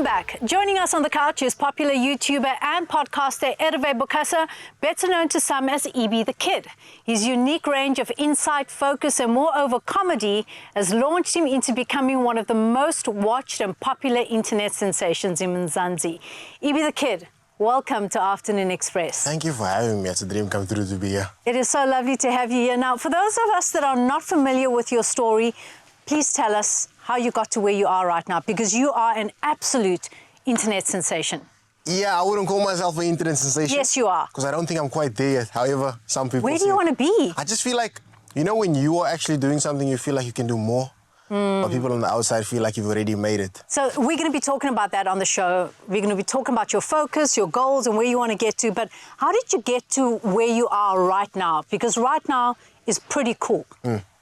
Welcome back. Joining us on the couch is popular YouTuber and podcaster Erve Bukasa, better known to some as Erve the Kid. His unique range of insight, focus and moreover comedy has launched him into becoming one of the most watched and popular internet sensations in Mzansi. Erve the Kid, welcome to Afternoon Express. Thank you for having me. It's a dream come true to be here. It is so lovely to have you here. Now, for those of us that are not familiar with your story, please tell us how you got to where you are right now, because you are an absolute internet sensation. Yeah, I wouldn't call myself an internet sensation. Yes, you are. Because I don't think I'm quite there yet. However, some people Where do you want to be? I just feel like, you know, when you are actually doing something, you feel like you can do more. But people on the outside feel like you've already made it. So we're going to be talking about that on the show. We're going to be talking about your focus, your goals, and where you want to get to. But how did you get to where you are right now? Because right now is pretty cool.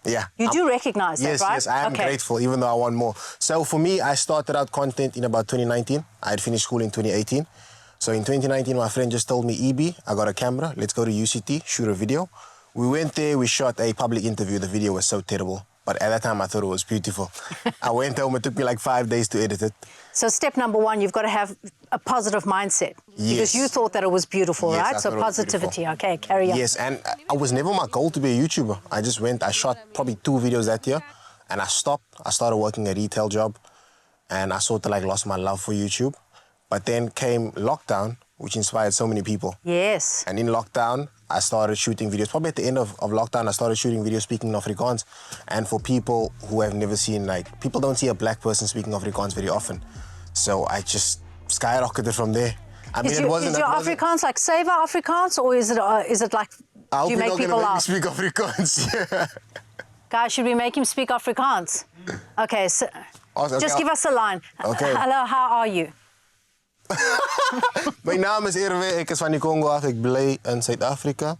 Yeah. You do recognize that, right? Yes, I am grateful, even though I want more. So for me, I started out content in about 2019. I had finished school in 2018. So in 2019, my friend just told me, EB, I got a camera. Let's go to UCT, shoot a video. We went there, we shot a public interview. The video was so terrible. But at that time, I thought it was beautiful. I went home, it took me like 5 days to edit it. So step number one, you've got to have a positive mindset. Yes. Because you thought that it was beautiful, Yes, right? I So thought it was positivity, beautiful. okay, carry on. Yes, and it was never my goal to be a YouTuber. I just went, I shot probably 2 videos that year, and I stopped. I started working a retail job, and I sort of like lost my love for YouTube. But then came lockdown, which inspired so many people. Yes. And in lockdown, I started shooting videos. Probably at the end of lockdown, I started shooting videos speaking Afrikaans. And for people who have never seen, like, people don't see a black person speaking Afrikaans very often. So I just skyrocketed from there. I mean, Is your Afrikaans like Saver Afrikaans, or is it like, do you make people laugh? I hope you're not going to make me speak Afrikaans. Yeah. Guys, should we make him speak Afrikaans? Okay, so just give us a line. Okay. Hello, how are you? Mijn naam is Erve, ik is van die Congo af, ik blij in Zuid-Afrika.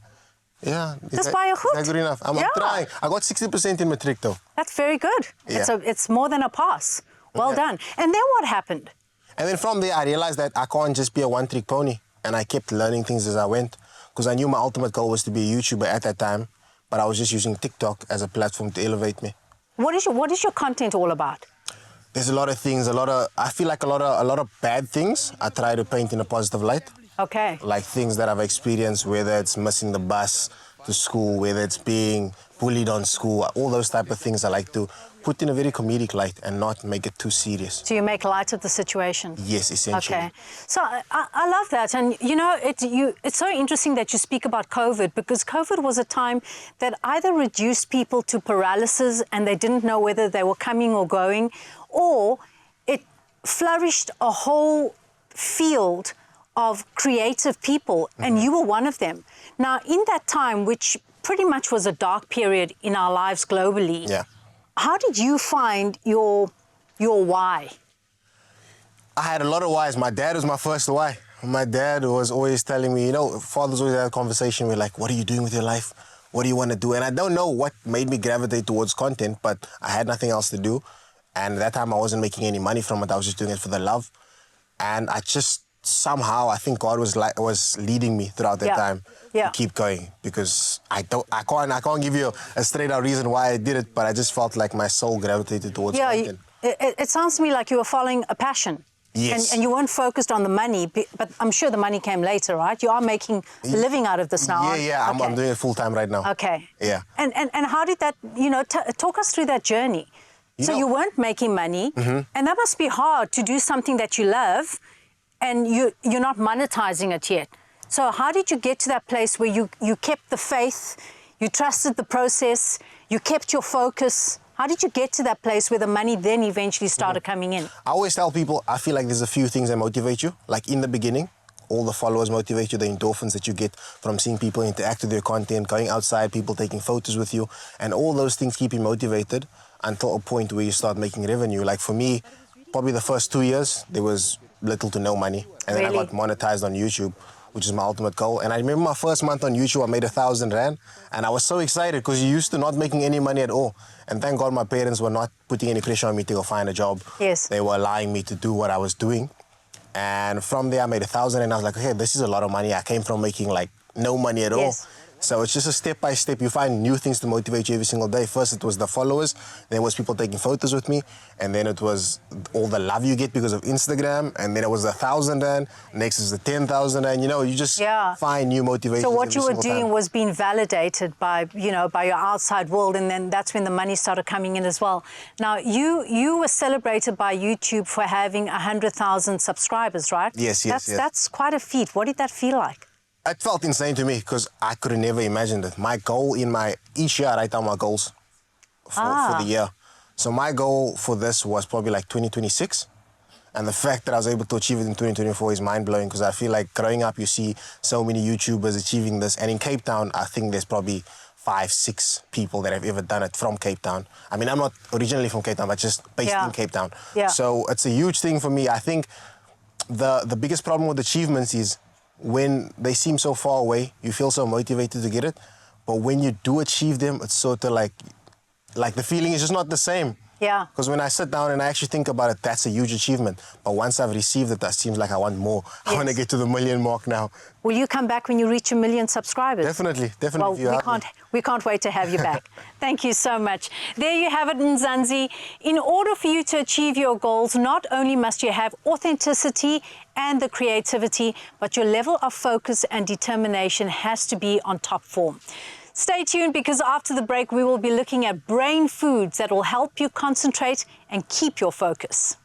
Yeah. That's baie goed. Is that good enough? I'm trying. I got 60% in matric though. That's very good. Yeah. It's more than a pass. Well done. And then what happened? And then from there, I realized that I can't just be a one-trick pony. And I kept learning things as I went. Because I knew my ultimate goal was to be a YouTuber at that time. But I was just using TikTok as a platform to elevate me. What is your content all about? There's a lot of things, I feel like a lot of bad things I try to paint in a positive light. Okay. Like things that I've experienced, whether it's missing the bus to school, whether it's being bullied on school, all those type of things I like to put in a very comedic light and not make it too serious. So you make light of the situation? Yes, essentially. Okay. So I love that. And, you know, it's so interesting that you speak about COVID, because COVID was a time that either reduced people to paralysis and they didn't know whether they were coming or going, or it flourished a whole field of creative people, and you were one of them. Now, in that time, which pretty much was a dark period in our lives globally, how did you find your why? I had a lot of whys. My dad was my first why. My dad was always telling me, you know, fathers always had a conversation with like, what are you doing with your life? What do you want to do? And I don't know what made me gravitate towards content, but I had nothing else to do. And at that time, I wasn't making any money from it. I was just doing it for the love. And I just somehow, I think God was leading me throughout that time to keep going, because I can't give you a straight out reason why I did it, but I just felt like my soul gravitated towards content. It sounds to me like you were following a passion. Yes. And you weren't focused on the money, but I'm sure the money came later, right? You are making a living out of this now. Yeah, okay. I'm doing it full time right now. Okay. Yeah. And how did that, you know, talk us through that journey? So you weren't making money, and that must be hard to do something that you love, and you're not monetizing it yet. So how did you get to that place where you kept the faith, you trusted the process, you kept your focus? How did you get to that place where the money then eventually started coming in? I always tell people, I feel like there's a few things that motivate you. Like in the beginning, all the followers motivate you, the endorphins that you get from seeing people interact with your content, going outside, people taking photos with you, and all those things keep you motivated until a point where you start making revenue. Like for me, probably the first 2 years, there was little to no money. And then I got monetized on YouTube, which is my ultimate goal. And I remember my first month on YouTube, I made 1,000 Rand. And I was so excited because you used to not making any money at all. And thank God my parents were not putting any pressure on me to go find a job. Yes. They were allowing me to do what I was doing. And from there, I made 1,000 and I was like, okay, this is a lot of money. I came from making like no money at all. So it's just a step by step. You find new things to motivate you every single day. First, it was the followers. Then it was people taking photos with me. And then it was all the love you get because of Instagram. And then it was the 1,000 rand. Next is the 10,000 rand. You know, you just find new motivation. So what you were doing was being validated by, you know, by your outside world. And then that's when the money started coming in as well. Now, you were celebrated by YouTube for having 100,000 subscribers, right? Yes. That's quite a feat. What did that feel like? It felt insane to me because I could have never imagined it. My goal each year I write down my goals for the year. So my goal for this was probably like 2026. And the fact that I was able to achieve it in 2024 is mind-blowing because I feel like growing up you see so many YouTubers achieving this. And in Cape Town, I think there's probably 5, 6 people that have ever done it from Cape Town. I mean, I'm not originally from Cape Town, but just based in Cape Town. Yeah. So it's a huge thing for me. I think the biggest problem with achievements is when they seem so far away, you feel so motivated to get it. But when you do achieve them, it's sort of like the feeling is just not the same. Yeah. Because when I sit down and I actually think about it, that's a huge achievement. But once I've received it, that seems like I want more. I want to get to the 1 million mark now. Will you come back when you reach 1 million subscribers? Definitely. Well, we can't wait to have you back. Thank you so much. There you have it, Mzansi. In order for you to achieve your goals, not only must you have authenticity and the creativity, but your level of focus and determination has to be on top form. Stay tuned because after the break, we will be looking at brain foods that will help you concentrate and keep your focus.